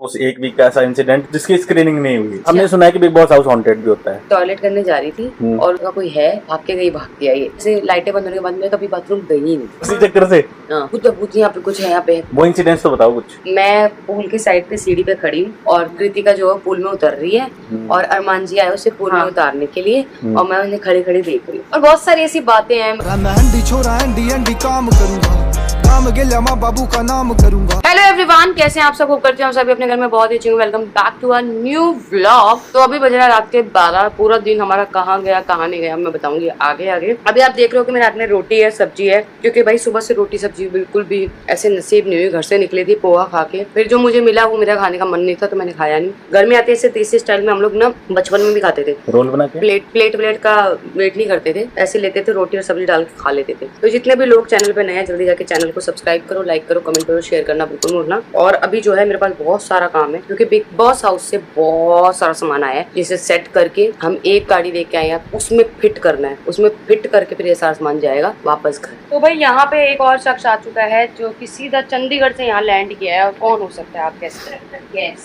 उस एक वीक का ऐसा इंसिडेंट जिसकी स्क्रीनिंग नहीं हुई। हमने सुना है कि बिग बॉस हाउस हॉन्टेड भी होता है। टॉयलेट करने जा रही थी और उनका कोई है, भाग के गई, भाग के आई। ऐसे लाइटें बंद होने के बाद में कभी बाथरूम गई ही नहीं, उसी चक्कर से। कुछ यहाँ पे कुछ है, यहाँ पे वो इंसिडेंट्स तो बताओ कुछ। मैं पूल के साइड पे सीढ़ी पे खड़ी हूँ और कृतिका जो है पूल में उतर रही है और अरमान जी आए उसे पूल में उतारने के लिए और मैं उन्हें खड़ी खड़ी देख रही हूँ और बहुत सारी ऐसी बातें हैं। बाबू का नाम करूंगा। हेलो एवरीवन, कैसे हैं आप सब? होप करते हैं हम सभी अपने घर में बहुत ही अच्छे हैं। Welcome back to a new vlog. तो अभी बज रहा है रात के 12। पूरा दिन हमारा कहाँ गया कहाँ नहीं गया मैं बताऊंगी आगे आगे। अभी आप देख रहे हो कि मेरे हाथ में रोटी है, सब्जी है, क्योंकि भाई सुबह से रोटी सब्जी बिल्कुल भी ऐसे नसीब नहीं हुई। घर से निकली थी पोहा खा के, फिर जो मुझे मिला वो मेरा खाने का मन नहीं था तो मैंने खाया नहीं। घर में आते ऐसे देसी स्टाइल में हम लोग ना बचपन में भी खाते थे, रोल बना के प्लेट का वेट नहीं करते थे, ऐसे लेते थे रोटी और सब्जी डाल के खा लेते थे। तो जितने भी लोग चैनल पे नए हैं जल्दी जाके चैनल को सब्सक्राइब करो, लाइक करो, कमेंट करो, शेयर करना बिल्कुल भूलना। और अभी जो है मेरे पास बहुत सारा काम है क्योंकि बिग बॉस हाउस से बहुत सारा सामान आया है जिसे सेट करके हम एक गाड़ी लेके आए हैं, उसमें फिट करना है, उसमें फिट करके फिर ये सारा सामान जाएगा वापस घर। तो भाई यहाँ पे एक और शख्स आ चुका है जो कि सीधा चंडीगढ़ से यहाँ लैंड किया है। और कौन हो सकता है आप कैसे? यस,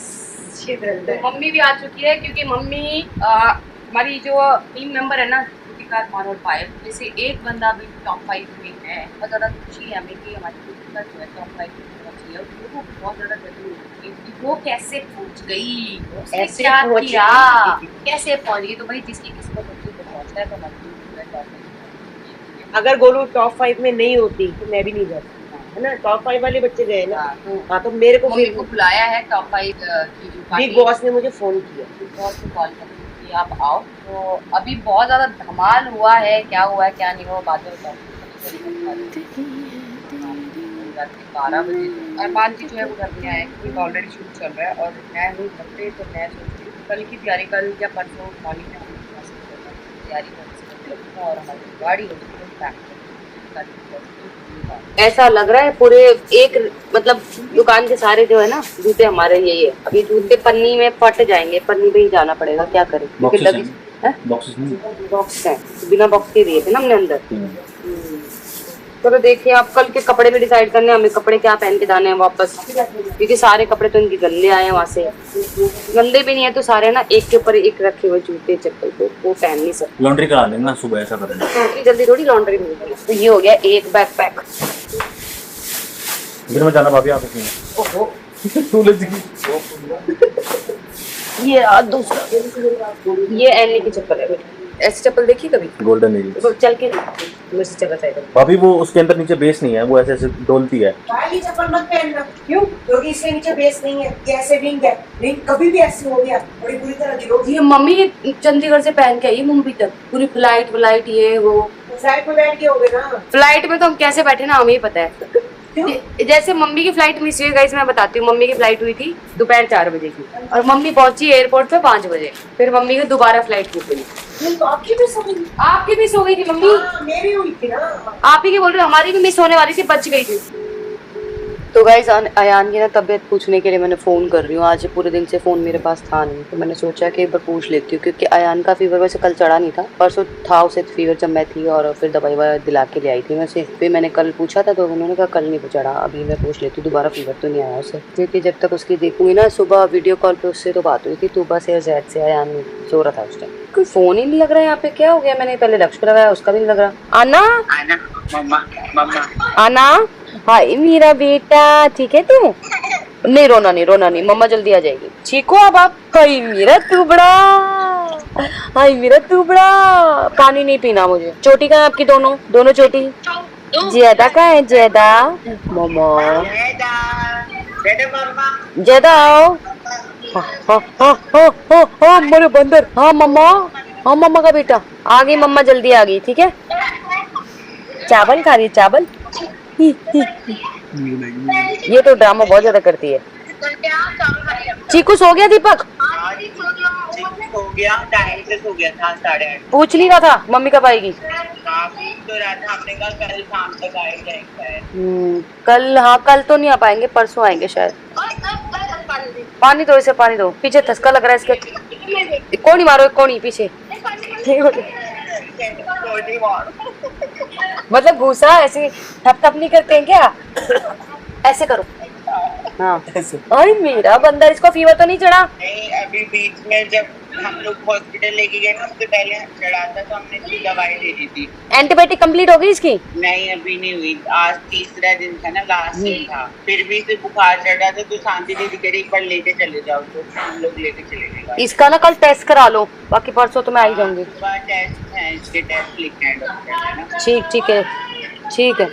तो मम्मी भी आ चुकी है क्योंकि मम्मी हमारी जो टीम मेंबर है ना जैसे एक बंदा भी टॉप 5 में है। बहुत ज्यादा खुशी है हमें कि हमारी जो है टॉप 5 में पहुंची है। वो बहुत ज्यादा जरूरी है कि वो कैसे पहुंच गई, ऐसे क्या किया, कैसे पहुंच गई। तो भाई जिसकी किस्मत होती है तो पहुंचता है। तो हमारी अगर गोलू टॉप 5 में नहीं होती तो मैं भी नहीं जाती, है ना। टॉप 5 वाले बच्चे गए ना। हाँ, तो मेरे को मम्मी को बुलाया है टॉप 5 की जो पार्टी। बिग बॉस ने मुझे फोन किया, बिग बॉस को कॉल कर आप आओ। तो अभी बहुत ज्यादा धमाल हुआ है, क्या हुआ है क्या नहीं हुआ बाद में बताओ। रात के 12 बजे अरमान जी जो है वो घर में आए क्योंकि ऑलरेडी शूट चल रहा है और मैं हूँ घर पे। तो मैं सोचती हूँ कल की तैयारी, कल या परसों मॉर्निंग में तैयारी करते और हमारी गाड़ी ऐसा लग रहा है पूरे एक मतलब दुकान के सारे जो है ना जूते हमारे यही है। अभी जूते पन्नी में फट जाएंगे, पन्नी पे ही जाना पड़ेगा, क्या करें। बॉक्स है, बिना बॉक्स के दिए थे ना हमने अंदर। तो देखिए आप कल के कपड़े भी डिसाइड करने हमें कपड़े क्या पहन के जाने हैं वापस, क्योंकि सारे कपड़े तो इनके गंदे आए हैं वहाँ से। गंदे भी नहीं है तो सारे ना एक के ऊपर एक रखे हुए जूते चप्पल को वो पहन नहीं सकते। लॉन्ड्री करा लेना सुबह, ऐसा करना जल्दी थोड़ी लॉन्ड्री मिलेगी। तो ये हो गया एक बैकपैक। में जाना भाभी आप ओहो ये दूसरा ये एनी की चप्पल है। ऐसी चप्पल देखी कभी? गोल्डन एज तो चल के मेरे से चला जाएगा भाभी। वो उसके अंदर नीचे बेस नहीं है, वो ऐसे ऐसे डोलती है। वाली चप्पल मत पहनना। क्यों? क्योंकि इसके नीचे बेस नहीं है, ये ऐसे रिंग है। रिंग कभी भी ऐसे हो गया बड़ी बुरी तरह गिरोगी। ये मम्मी चंडीगढ़ से पहन के आई मुंबई तक, पूरी फ्लाइट ये वो। फ्लाइट में बैठ के हो गए ना। फ्लाइट में तो हम कैसे बैठे ना हमें ही पता है। जैसे मम्मी की फ्लाइट मिस हुई गाइस, मैं बताती हूँ। मम्मी की फ्लाइट हुई थी दोपहर 4 बजे की और मम्मी पहुंची एयरपोर्ट पे 5 बजे। फिर मम्मी की दोबारा फ्लाइट मिस हुई। तो आपकी मिस हो गई? आपकी मिस हो गई थी मम्मी? मेरी हुई थी ना। आप ही के बोल रहे हो, हमारी भी मिस होने वाली थी, बच गई थी। तो गाइस अयान की ना तबीयत पूछने के लिए मैंने फ़ोन कर रही हूँ। आज पूरे दिन से फ़ोन मेरे पास था नहीं तो मैंने सोचा कि एक बार पूछ लेती हूँ, क्योंकि अयान का फीवर वैसे कल चढ़ा नहीं था, परसों था उसे फीवर जब मैं थी और फिर दवाई वगैरह दिला के ले आई थी मैं उसे। फिर मैंने कल पूछा था तो उन्होंने कहा कल नहीं चढ़ा। अभी मैं पूछ लेती हूँ दोबारा फीवर तो नहीं आया उसे, क्योंकि जब तक उसकी देखूंगी ना। सुबह वीडियो कॉल पर उससे तो बात हुई थी, तूबा से जैद से। अयान सो रहा था उस टाइम। कोई फ़ोन ही नहीं लग रहा है यहाँ पे, क्या हो गया? मैंने पहले लक्ष्य लगाया उसका भी नहीं लग रहा। आना आना, हाय मेरा बेटा, ठीक है तू? नहीं रोना नहीं, मम्मा जल्दी आ जाएगी। ठीक हो अब आप? हाय मेरा टुबड़ा, हाय मेरा टुबड़ा। पानी नहीं पीना मुझे। चोटी कहाँ है आपकी? दोनों चोटी। जैदा कहाँ है? जैदा मम्मा, जैदा आओ। हाँ मेरे बंदर। हाँ मम्मा का बेटा आ गई, मम्मा जल्दी आ गई। ठीक है, चावल खा रही है, चावल। ये तो ड्रामा बहुत ज्यादा करती है। चीकू सो गया? दीपक हो गया, टाइम से सो गया था 8:30। पूछ नहीं रहा था मम्मी कब आएगी? तो रहा था, हमने कहा कल शाम तक आ जाएगा। कल? हाँ कल तो नहीं आ पाएंगे, परसों आएंगे शायद। पानी दो इसे, पानी दो। पीछे धसका लग रहा है इसके। कोनी मारो, कोनी पीछे। मतलब घूसा ऐसे थप नहीं करते हैं क्या? ऐसे करो। हाँ अरे मेरा बंदर, इसको फीवर तो नहीं चढ़ा? नहीं, अभी बीच में जब हम लोग हॉस्पिटल लेके गए ना, उससे पहले चढ़ा था तो हमने इसकी दवाई दे दी थी। एंटीबायोटिक कंप्लीट हो गई इसकी? नहीं, अभी नहीं हुई। आज तीसरा दिन था ना, लास्ट दिन था। फिर भी इसे बुखार चढ़ रहा था तो शांति दीदी कह रही एक बार लेके चले जाओ, तो हम लोग लेके चले गए। इसका ना कल टेस्ट करा लो, बाकी परसों तो मैं आई जाऊंगी। सुबह टेस्ट है, इसके टेस्ट लिखे हैं डॉक्टर ने ना। ठीक है ठीक है।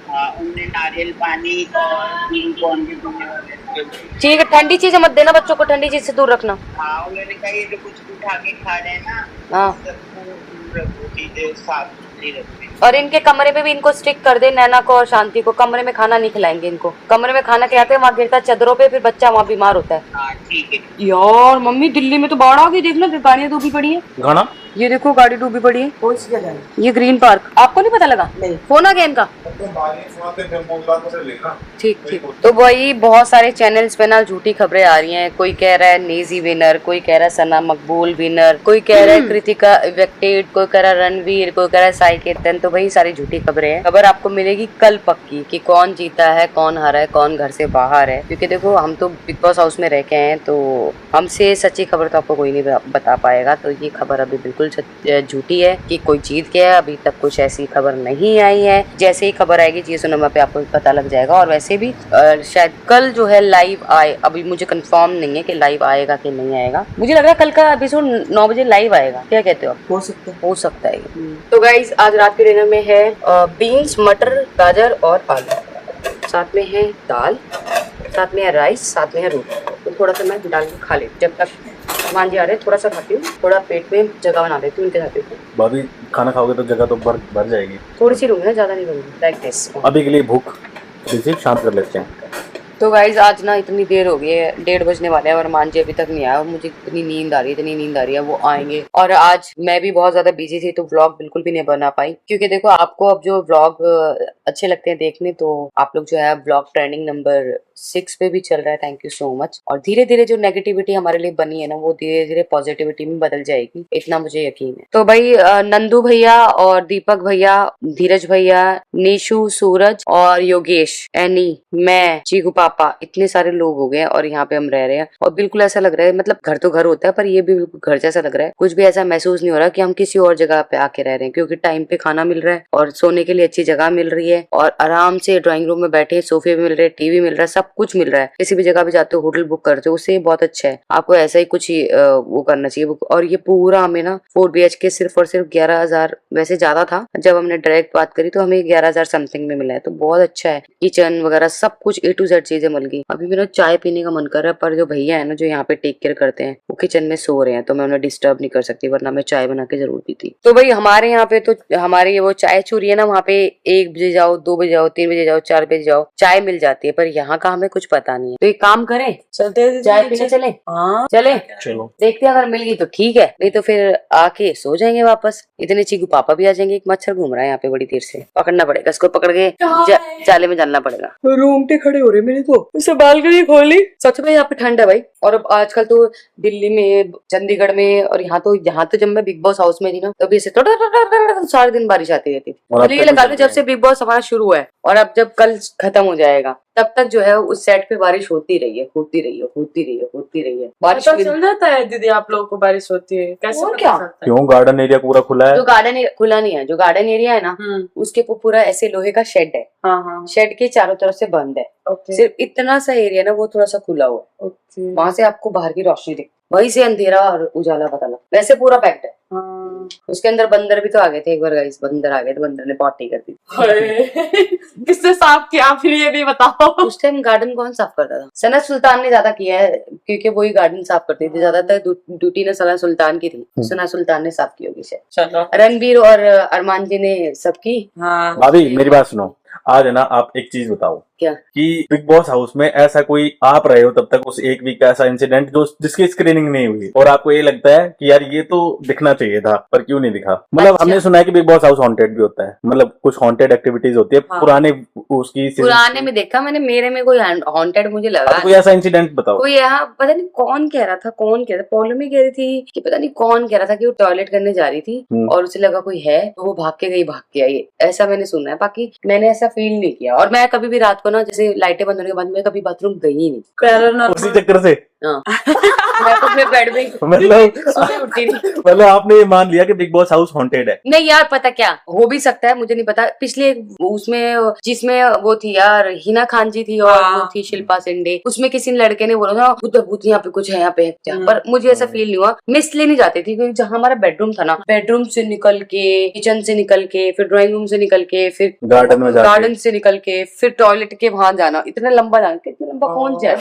हाँ, उनने नारियल पानी और ग्लूकोन भी पीने वाले थे। ठीक है, ठंडी चीजें मत देना बच्चों को, ठंडी चीज से दूर रखना। हाँ, उन्होंने कहा ये जो कुछ उठा के खा रहे हैं ना, हाँ। सबको दूर रखो, चीजें साफ सुथरी रखो। और इनके कमरे में भी इनको स्टिक कर दे, नैना को और शांति को। कमरे में खाना नहीं खिलाएंगे इनको। कमरे में खाना खिलाते हैं, वहाँ गिरता है चदरों पे, फिर बच्चा वहाँ बीमार होता है। हाँ ठीक है। यार मम्मी, दिल्ली में तो बाढ़ आ गई, देखना गाड़ियाँ डूबी पड़ी है। घना ये देखो गाड़ी डूबी पड़ी है। कौन सी जगह है? ये ग्रीन पार्क, आपको नहीं पता लगा? नहीं। फोन आ गया इनका। ठीक। तो वही बहुत सारे चैनल्स पे ना झूठी खबरें आ रही हैं। कोई कह रहा है नेजी विनर, कोई कह रहा है सना मकबूल विनर, कोई कह रहा है कृतिका इवेक्टेड, कोई कह रहा है रणवीर, कोई कह रहा है साई केतन। तो वही सारी झूठी खबरें हैं। खबर आपको मिलेगी कल पक्की कि कौन जीता है, कौन हारा है, कौन घर से बाहर है। क्योंकि देखो हम तो बिग बॉस हाउस में रह के हैं, तो हमसे सच्ची खबर तो आपको कोई नहीं बता पाएगा। तो ये खबर अभी बिल्कुल झूठी है कि कोई जीत गया। अभी तक कुछ ऐसी खबर नहीं आई है। जैसे ही खबर आएगी जियो सिनेमा पे आपको पता लग जाएगा। और वैसे भी शायद कल जो है लाइव आए, अभी मुझे कंफर्म नहीं है कि लाइव आएगा कि नहीं आएगा। मुझे लग रहा है कल का एपिसोड 9 बजे लाइव आएगा। क्या कहते हो आप? हो सकता है। तो गाइज आज रात के डिनर में है बीन्स, मटर, गाजर और आलू, साथ में है दाल, साथ में है राइस, साथ में है रोटी। तो थोड़ा सा मैं डाल के खा लेती हूँ। जब तक मान जी आ रहे थोड़ा सा खाती हूँ, थोड़ा पेट में जगह बना देती हूँ उनके साथ। भाभी खाना खाओगे तो जगह तो भर जाएगी। थोड़ी सी लूंगी ना, ज्यादा नहीं लूंगी। Like this. अभी के लिए भूख इसे शांत कर लेते हैं। तो गाइज आज ना इतनी देर हो गई है, 1:30 बजने वाले हैं और मान जी अभी तक नहीं आया। मुझे इतनी नींद आ रही है, वो आएंगे। और आज मैं भी बहुत ज्यादा बिजी थी तो व्लॉग बिल्कुल भी नहीं बना पाई। क्योंकि देखो आपको अब जो व्लॉग अच्छे लगते हैं देखने, तो आप लोग जो है व्लॉग ट्रेंडिंग नंबर 6 पे भी चल रहा है। Thank you so much. और धीरे धीरे जो नेगेटिविटी हमारे लिए बनी है ना, वो धीरे धीरे पॉजिटिविटी में बदल जाएगी, इतना मुझे यकीन है। तो भाई नंदू भैया और दीपक भैया, धीरज भैया, निशु, सूरज और योगेश, एनी, मैं, चीकू पापा, इतने सारे लोग हो गए और यहाँ पे हम रह रहे हैं। और बिल्कुल ऐसा लग रहा है, मतलब घर तो घर होता है पर ये भी बिल्कुल घर जैसा लग रहा है। कुछ भी ऐसा महसूस नहीं हो रहा कि हम किसी और जगह पे आके रह रहे हैं। क्योंकि टाइम पे खाना मिल रहा है और सोने के लिए अच्छी जगह मिल रही है और आराम से ड्राइंग रूम में बैठे सोफे भी मिल रहे हैं, टीवी मिल रहा है, सब कुछ मिल रहा है। किसी भी जगह पे जाते हो, होटल बुक करते हो, उससे बहुत अच्छा है। आपको ऐसा ही कुछ ही वो करना चाहिए। और ये पूरा हमें ना 4 BHK सिर्फ और सिर्फ 11,000, वैसे ज्यादा था जब हमने डायरेक्ट बात करी तो हमें 11,000 समथिंग में मिला है। तो बहुत अच्छा है। किचन वगैरह सब कुछ A to Z चीजें मिल गई। अभी मेरा चाय पीने का मन कर रहा है, पर जो भैया है ना जो यहाँ पे टेक केयर करते हैं वो किचन में सो रहे हैं, तो मैं उन्हें डिस्टर्ब नहीं कर सकती, वरना मैं चाय बना के जरूर पीती। तो भाई हमारे यहाँ पे तो हमारे वो चाय चूरी है ना, वहाँ पे 1 बजे जाओ, 2 बजे जाओ, 3 बजे जाओ, 4 बजे जाओ, चाय मिल जाती है। पर यहाँ का हमें कुछ पता नहीं है। तो एक काम करें, चलते चाय पीने चले। हाँ चले, चलो देखते हैं, अगर मिल गई तो ठीक है, नहीं तो फिर आके सो जाएंगे वापस। इतने चीकू पापा भी आ जाएंगे। एक मच्छर घूम रहा है यहाँ पे बड़ी देर से, पकड़ना पड़ेगा इसको, पकड़ के जाले में डालना पड़ेगा। रोंगटे खड़े हो रहे मेरे तो। इसे बालकनी खोली, सच में यहाँ पे ठंड है भाई। और अब आजकल तो दिल्ली में, चंडीगढ़ में और यहाँ तो जब मैं बिग बॉस हाउस में थी ना, तभी ऐसे सारे दिन बारिश आती रहती थी। मुझे ये लगा जब से बिग बॉस हमारा शुरू हुआ है, और अब जब कल खत्म हो जाएगा तब तक जो है उस सेट पे बारिश होती रही है। बारिश चल जाता है दीदी आप लोगों को बारिश होती है, कैसे और पता क्या? चलता है? क्यों गार्डन एरिया पूरा खुला है? जो गार्डन खुला नहीं है, जो गार्डन एरिया है ना उसके पूरा ऐसे लोहे का शेड है। हाँ। शेड के चारों तरफ से बंद है। ओके। सिर्फ इतना सा एरिया ना वो थोड़ा सा खुला हुआ है। ओके। वहां से आपको बाहर की रोशनी दिखती, वहीं से अंधेरा और उजाला पता लगा। वैसे पूरा पैक्ड है। हाँ। उसके अंदर बंदर भी तो आ गए थे एक बार गाइस, बंदर आ गए थे, बंदर ने पॉटी कर दी। किसने साफ किया फिर ये भी बताओ। उस टाइम गार्डन कौन साफ करता था? सना सुल्तान ने ज्यादा किया है, क्योंकि वही गार्डन साफ करती थी ज्यादातर। ड्यूटी ने सना सुल्तान की थी, सना सुल्तान ने साफ की होगी शायद। चलो। रणबीर और अरमान जी ने सब की। हाँ। भाभी मेरी बात सुनो, आज है ना आप एक चीज बताओ क्या? कि बिग बॉस हाउस में ऐसा कोई आप रहे हो तब तक उस एक वीक का ऐसा इंसिडेंट जो जिसकी स्क्रीनिंग नहीं हुई और आपको ये लगता है कि यार ये तो दिखना चाहिए था पर क्यों नहीं दिखा? मतलब अच्छा। हमने सुना है कि बिग बॉस हाउस हॉन्टेड भी होता है, मतलब कुछ हॉन्टेड एक्टिविटीज होती है। हाँ। पुराने उसकी पुराने में देखा मैंने, मेरे में कोई हॉन्टेड मुझे लगा। कोई ऐसा इंसिडेंट बताओ। कोई यहाँ पता नहीं कौन कह रहा था, पॉलमी कह रही थी कि पता नहीं कौन कह रहा था कि वो टॉयलेट करने जा रही थी और उसे लगा कोई है तो वो भाग के आई। ऐसा मैंने सुना है, बाकी मैंने ऐसा फील नहीं किया। और मैं कभी भी रात को ना जैसे लाइटें बंद होने के बाद मैं कभी बाथरूम गई ही नहीं। पैरानॉर्मल उसी चक्कर से हाँ। मैं तो अपने बेड में मतलब सुबह उठती नहीं। मतलब आपने ये मान लिया कि बिग बॉस हाउस हॉन्टेड है। नहीं यार, पता क्या हो भी सकता है, मुझे नहीं पता। पिछले उसमें जिसमें वो थी यार हिना खान जी थी और हाँ। वो थी शिल्पा शेंडे, उसमें किसी लड़के ने बोला था भूत यहाँ पे कुछ है, यहाँ पे पर मुझे ऐसा फील नहीं हुआ। मैं इसलिए नहीं जाती थी क्योंकि जहाँ हमारा बेडरूम था ना, बेडरूम से निकल के किचन से निकल के फिर ड्राइंग रूम से निकल के फिर गार्डन में जाके। गार्डन से निकल के फिर टॉयलेट के वहां जाना, इतना लंबा जाना, इतना लंबा कौन जाए।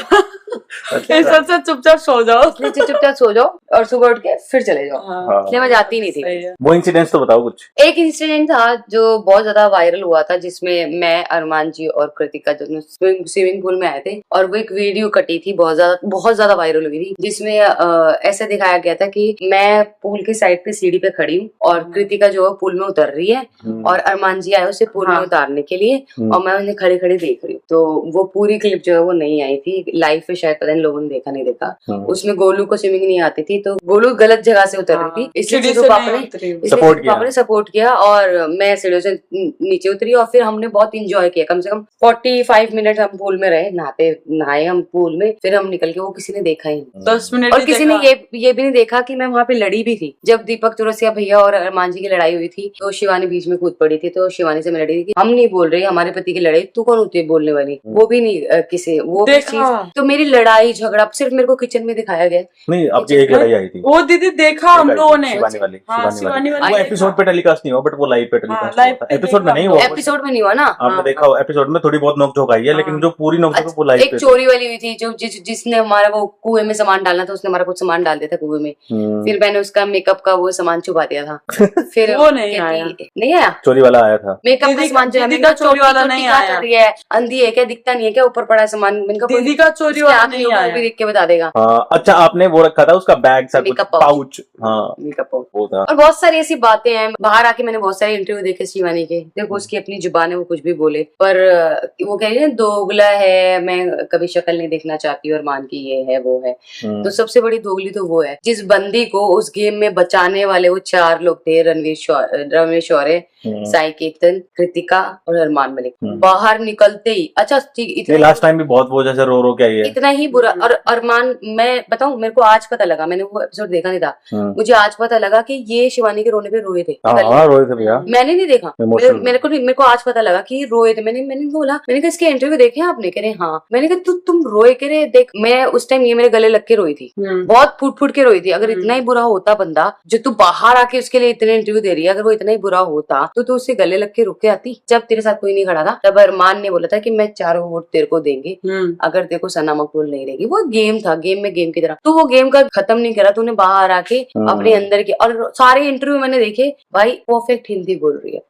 ऐसा से चुपचाप सो जाओ। इसलिए चुपचाप सो जाओ और सुबह उठ के फिर चले जाओ। हाँ। इसलिए मैं जाती नहीं थी। सही है। वो इंसिडेंट्स तो बताओ कुछ। एक इंसिडेंट था जो बहुत ज्यादा वायरल हुआ था, जिसमें मैं, अरमान जी और कृतिका दोनों स्विमिंग पूल में आए थे और वो एक वीडियो कटी थी, बहुत ज्यादा वायरल हुई थी, जिसमें ऐसा दिखाया गया था कि मैं पूल की साइड पे सीढ़ी पे खड़ी हूँ और कृतिका जो है पूल में उतर रही है और अरमान जी आए उसे पूल में उतारने के लिए और मैं उन्हें खड़ी खड़ी देख रही हूँ। तो वो पूरी क्लिप जो है वो नहीं आई थी लाइव पे, शायद पता नहीं लोगों ने देखा नहीं देखा। उसमें गोलू को स्विमिंग नहीं आती थी तो गोलू गलत जगह से उतर रही थी, इसलिए जीतू पापा ने सपोर्ट किया और मैं सीढ़ियों से नीचे उतरी और फिर हमने बहुत इंजॉय किया। कम से कम 45 मिनट हम पूल में रहे, नहाए हम पूल में, फिर हम निकल के, वो किसी ने देखा ही नहीं। 10 मिनट और किसी ने ये भी नहीं देखा कि मैं वहां पे लड़ी भी थी। जब दीपक चौरसिया भैया और अरमान जी की लड़ाई हुई थी तो शिवानी बीच में कूद पड़ी थी, तो शिवानी से मैं लड़ी थी, हम नहीं बोल रहे हमारे पति की लड़ाई, तू कौन होती है बोलने वाली, वो भी नहीं किसी वो चीज। तो मेरी लड़ाई झगड़ा सिर्फ मेरे को किचन में दिखाया गया। नहीं, आपकी एक लड़ाई आई थी वो दीदी देखा हम लोगों ने। शिवानी वाली। हाँ, शिवानी वाली वो एपिसोड पे टेलीकास्ट नहीं हुआ बट वो लाइव पे टेलीकास्ट लाइव हुआ था। पे एपिसोड में देखा नहीं हुआ, एपिसोड में नहीं हुआ ना, आपने देखा हो एपिसोड में थोड़ी बहुत नोक-झोंक आई है, लेकिन जो पूरी नोक-झोंक वो लाइव एक पे चोरी वाली हुई थी जो जिसने हमारा वो कुएं में सामान डालना था, उसने हमारा कुछ सामान डाल दिया था कुएं में, फिर मैंने उसका मेकअप का वो सामान छुपा दिया था। फिर वो नहीं आया। नहीं आया, चोरी वाला आया था। मेकअप का सामान जो है, दीदी का चोरी वाला नहीं आया। अंधी है क्या, दिखता नहीं है क्या, ऊपर पड़ा है सामान, दीदी का चोरी वाला नहीं आया, देख के बता देगा। हाँ, अच्छा आपने वो रखा था उसका बैग सा कुछ मेकअप पाउच। हाँ, मेकअप वो था। और बहुत सारी ऐसी बातें हैं। बाहर आके मैंने बहुत सारे इंटरव्यू देखे शिवानी के, देखो उसकी अपनी जुबान है, वो कुछ भी बोले, पर वो कह रही है दोगला है, मैं कभी शक्ल नहीं देखना चाहती और मान की ये है वो है। तो सबसे बड़ी दोगली तो वो है जिस बंदी को उस गेम में बचाने वाले वो 4 लोग थे, रणवीर शौर्य, साई केतन, कृतिका और अरमान मलिक, बाहर निकलते ही, अच्छा ठीक, लास्ट टाइम भी बहुत वो जैसे रो के आई है, इतना ही बुरा। और अरमान, मैं बताऊं, मेरे को आज पता लगा, मैंने वो एपिसोड देखा नहीं था, मुझे आज पता लगा कि ये शिवानी के रोने पे रोए थे। हाँ, रोए थे भैया, मैंने नहीं देखा, मेरे को आज पता लगा कि रोए थे। मैंने बोला, मैंने कहा इसके इंटरव्यू देखे आपने? कह रहे हाँ। मैंने कहा तुम रोए? कह रहे देख, मैं उस टाइम ये मेरे गले लग के रोई थी, बहुत फुट फुट के रोई थी। अगर इतना ही बुरा होता बंदा जो तू बाहर आके उसके लिए इतने इंटरव्यू दे रही है, अगर वो इतना ही बुरा होता तो तू उससे गले लग के रुक के आती। जब तेरे साथ कोई नहीं खड़ा था तब अरमान ने बोला था कि मैं 4 वोट तेरे को देंगे अगर तेरे को सना मकबूल नहीं रहेगी। वो गेम था, गेम में गेम की तरह, तो वो गेम का खत्म नहीं करा तूने, बाहर आके अपने अंदर के। और सारे इंटरव्यू मैंने देखे, भाई परफेक्ट हिंदी बोल रही है,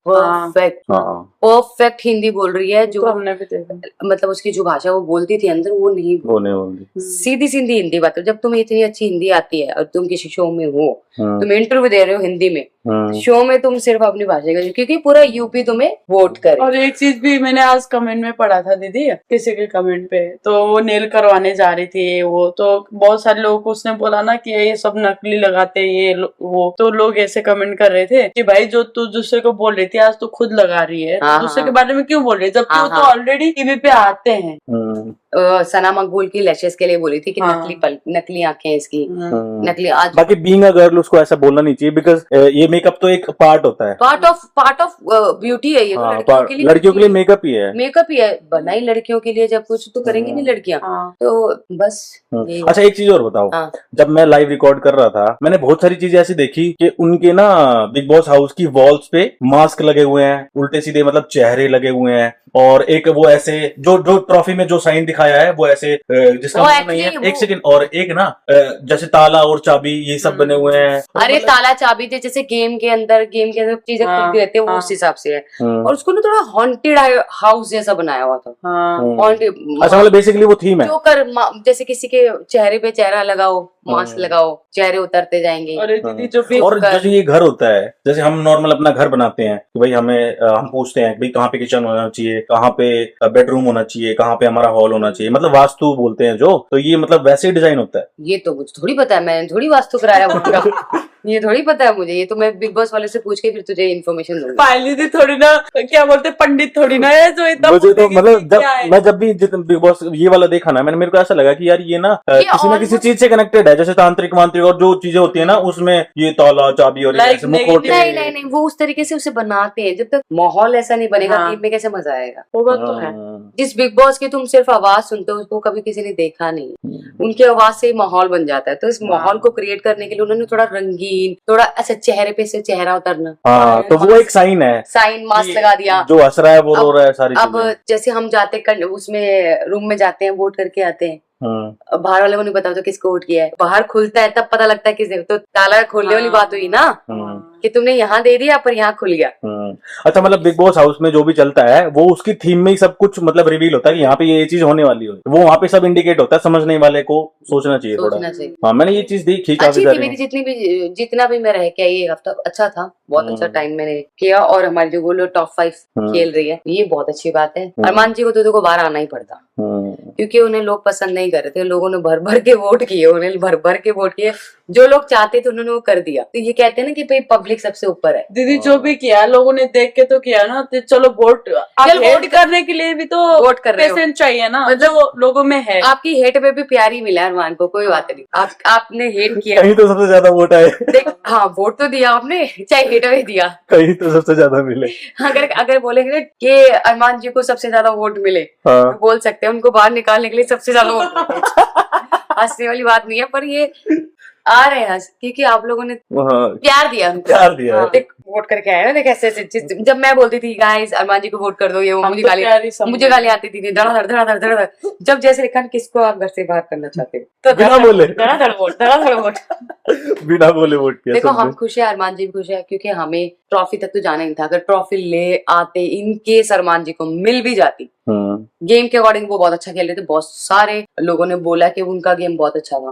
परफेक्ट हिंदी बोल रही है, जो हमने भी देखा। मतलब उसकी जो भाषा वो बोलती थी अंदर, वो नहीं बोलती, सीधी सीधी हिंदी बात है। जब तुम्हें इतनी अच्छी हिंदी आती है और तुम किसी शो में हो, तुम इंटरव्यू दे रहे हो हिंदी में, शो में तुम सिर्फ अपनी भाषा का, क्योंकि पूरा यूपी तुम्हें वोट करे। और एक चीज भी मैंने आज कमेंट में पढ़ा था दीदी, किसी के कमेंट पे, तो वो नेल करवाने जा रही थी, वो तो बहुत सारे लोगों को उसने बोला ना कि ये सब नकली लगाते ये वो, तो लोग ऐसे कमेंट कर रहे थे कि भाई जो तू दूसरे को बोल रही थी आज तो खुद लगा रही है, तो दूसरे के बारे में क्यों बोल रही है, जबकि वो तो ऑलरेडी टीवी पे आते हैं। सना मकबूल की लैशेस के लिए बोली थी कि नकली आंखें इसकी, नकली। आज बाकी बीइंग अ गर्ल उसको ऐसा बोलना नहीं चाहिए, बिकॉज ये मेकअप तो एक पार्ट होता है, पार्ट ऑफ ब्यूटी है ये, तो लड़कियों के लिए मेकअप ही है, बना ही लड़कियों के लिए, जब कुछ तो करेंगी नहीं लड़कियां, तो बस। अच्छा एक चीज और बताओ, जब मैं लाइव रिकॉर्ड कर रहा था मैंने बहुत सारी चीजें ऐसी देखी कि उनके ना बिग बॉस हाउस की वॉल्स पे मास्क लगे हुए हैं, उल्टे सीधे मतलब चेहरे लगे हुए हैं, और एक वो ऐसे जो ट्रॉफी में जो साइन दिखाया है वो ऐसे जिसका मतलब नहीं है, एक सेकंड, और एक ना जैसे ताला और चाबी ये सब बने हुए हैं। अरे ताला चाबी थे जैसे गेम के अंदर चीजें खुलती रहती है, वो उस हिसाब से है। और उसको ना थोड़ा हॉन्टेड हाउस जैसा बनाया हुआ था। अच्छा मतलब बेसिकली वो थीम है, जो कर जैसे किसी के चेहरे पे चेहरा लगाओ, मास्क लगाओ, चेहरे उतरते जाएंगे। और जैसे ये घर होता है, जैसे हम नॉर्मल अपना घर बनाते हैं कि भाई हम पूछते हैं भाई कहाँ पे किचन होना चाहिए, कहाँ पे बेडरूम होना चाहिए, कहाँ पे हमारा हॉल होना चाहिए, मतलब वास्तु बोलते हैं जो, तो ये मतलब वैसे ही डिजाइन होता है। ये तो मुझे थोड़ी पता है, मैंने थोड़ी वास्तु कराया ये थोड़ी पता है मुझे, ये तो मैं बिग बॉस वाले से पूछ के फिर तुझे इन्फॉर्मेशन दूंगी। पायली दी थोड़ी ना, क्या बोलते पंडित थोड़ी ना है जो इतना मुझे तो पूछेगी मतलब कि जब क्या है। मैं जब भी बिग बॉस ये वाला देखा ना, मेरे को ऐसा लगा कि यार ये ना किसी ना किसी almost- चीज से कनेक्टेड है, जैसे तांत्रिक मांत्रिक और जो चीजें होती है ना उसमें, ये ताला चाबी और Like ऐसे मुखौटे। नहीं नहीं नहीं, वो उस तरीके से उसे बनाते हैं, जब तक माहौल ऐसा नहीं बनेगा हाँ। गेम में कैसे मजा आएगा। वो बात तो है। हाँ। जिस बिग बॉस की तुम सिर्फ आवाज सुनते हो उसको कभी किसी ने देखा नहीं, उनकी आवाज से ही माहौल बन जाता है। तो इस माहौल को क्रिएट करने के लिए उन्होंने थोड़ा रंगीन, थोड़ा अच्छा चेहरे पे से चेहरा उतरना, हाँ, तो वो एक साइन है साइन मास्क लगा दिया। जो हंस रहा है वो रो रहा है, सारी अब चीजें। जैसे हम जाते उसमें रूम में जाते हैं, वोट करके आते हैं, हाँ, अब बाहर वाले को नहीं पता तो किसको वोट किया है, बाहर खुलता है तब पता लगता है किसने, तो ताला खोलने वाली बात हुई ना हाँ, कि तुमने यहाँ दे दिया पर यहाँ खुल गया। हाँ। अच्छा, मतलब बिग बॉस हाउस में जो भी चलता है वो उसकी थीम में ही सब कुछ मतलब रिवील होता है कि यहाँ पे ये चीज होने वाली हो, वो वहाँ पे सब इंडिकेट होता है, समझने वाले को सोचना चाहिए थोड़ा। सोचना चाहिए। हाँ, मैंने ये चीज देखी काफी अच्छी थी सारी। मेरी जितना भी मैं रह के आई ये हफ्ता, अच्छा था, बहुत अच्छा टाइम मैंने किया। और हमारी जो गोलो टॉप 5 खेल रही है, ये बहुत अच्छी बात है। अरमान जी को तो देखो बाहर आना ही पड़ता, क्योंकि उन्हें लोग पसंद नहीं कर रहे थे, लोगों ने भर भर के वोट किए, उन्हें भर भर के वोट किए, जो लोग चाहते थे उन्होंने वो कर दिया। तो ये कहते हैं ना कि भाई पब्लिक सबसे ऊपर है। दीदी जो भी किया लोगों ने देख के तो किया ना, तो चलो वोट वोट करने के लिए भी तो वोट कर रहे हो। पेशेंस चाहिए ना, मतलब जो लोगों में है। आपकी हेट में भी प्यार ही मिला है अरमान को, कोई बात नहीं। आपने हेट किया, कहीं तो सबसे ज्यादा वोट आए। देख हाँ वोट तो दिया आपने, चाहे हेट में दिया। कहीं तो सबसे ज्यादा मिले। अगर बोलेंगे ना कि अरमान जी को सबसे ज्यादा वोट मिले, हाँ। तो बोल सकते हैं उनको बाहर निकालने के लिए सबसे ज्यादा वोट मिले। हंसने वाली बात नहीं है, पर ये आ रहे हैं क्योंकि आप लोगों ने हाँ, प्यार दिया उनको। प्यार दिया है। हाँ, देख वोट करके आए ना, देख ऐसे जब मैं बोलती थी गाइस अरमान जी को वोट कर दो, ये वो हम मुझे तो गाली प्यार ही समझे। मुझे गाली आती थी, धड़ाधड़ धड़ाधड़ धड़ाधड़। जब जैसे लिखा ना किसको आप घर से बाहर करना चाहते हो, तो बिना बोले। धड़ाधड़ वोट। बिना बोले वोट किया देखो सबने। हम खुश है, अरमान जी भी खुश है, क्योंकि हमें ट्रॉफी तक तो जाना ही था। अगर ट्रॉफी ले आते, इन केस अरमान जी को मिल भी जाती, गेम के अकॉर्डिंग वो बहुत अच्छा खेल रहे थे, बहुत सारे लोगों ने बोला कि उनका गेम बहुत अच्छा था।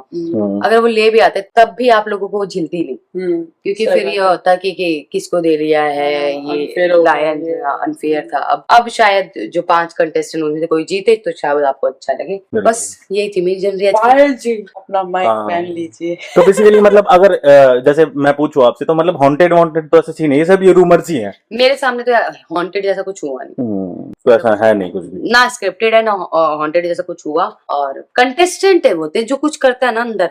अगर वो ले भी आते तब भी आप लोगों को वो झिलती नहीं, क्योंकि सही फिर बात ये होता कि किसको दे दिया है, ये unfair हो लायन गया। अनफेयर था। अब शायद जो 5 कंटेस्टेंट उनमें से कोई जीते तो शायद आपको अच्छा लगे। बस यही थी मेरी जनरी आज की। पायल जी अपना माइक हाँ। पहन लीजिए। तो बेसिकली मतलब अगर जैसे मैं पूछूं आपसे, तो मतलब हॉन्टेड वॉन्टेड तो ऐसा सीन है, ये सब ये रूमर्स ही है। मेरे सामने तो हॉन्टेड जैसा कुछ हुआ नहीं, तो ऐसा है नहीं कुछ भी। ना स्क्रिप्टेड है ना हॉन्टेड जैसा कुछ हुआ। और कंटेस्टेंट है वो, जो कुछ करता है ना अंदर,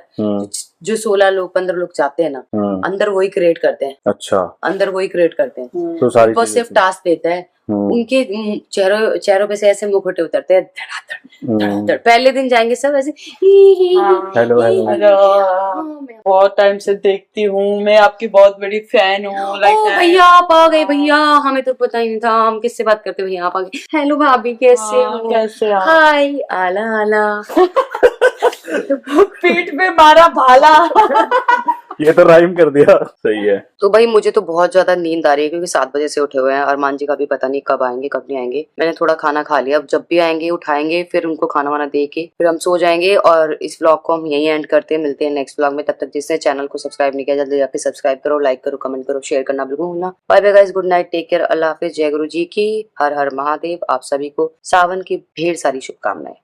जो 16 लोग 15 लोग चाहते हैं ना, अंदर वही क्रिएट करते हैं, अच्छा, अंदर वही क्रिएट करते हैं। तो सारी बस सिर्फ टास्क देता है, उनके चेहरों पे से ऐसे मुखौटे उतरते हैं, धड़ाधड़ धड़ाधड़। पहले दिन जाएंगे सब ऐसे हेलो हेलो। हेलो, बहुत टाइम से देखती हूँ, मैं आपकी बहुत बड़ी फैन हूँ। ओ भैया आप आ गए, भैया हमें तो पता ही नहीं था, हम किससे बात करते, भैया आप आ गए, हेलो भाभी कैसे हो, कैसे आप? हाय आला आला। पीठ में मारा भाला। ये तो राइम कर दिया, सही है। तो भाई मुझे तो बहुत ज्यादा नींद आ रही है, क्योंकि 7 बजे से उठे हुए हैं। अरमान जी का भी पता नहीं कब आएंगे कब नहीं आएंगे। मैंने थोड़ा खाना खा लिया, अब जब भी आएंगे उठाएंगे, फिर उनको खाना वाना दे के फिर हम सो जाएंगे। और इस व्लॉग को हम यहीं एंड करते हैं, मिलते हैं नेक्स्ट व्लॉग में। तब तक जिसने चैनल को सब्सक्राइब नहीं किया जल्दी जाके सब्सक्राइब करो, लाइक करो, कमेंट करो, शेयर करना बिल्कुल भूलना। Bye bye guys, good night, take care, अल्लाह हाफिज, जय गुरु जी की, हर हर महादेव। आप सभी को सावन की ढेर सारी शुभकामनाएं।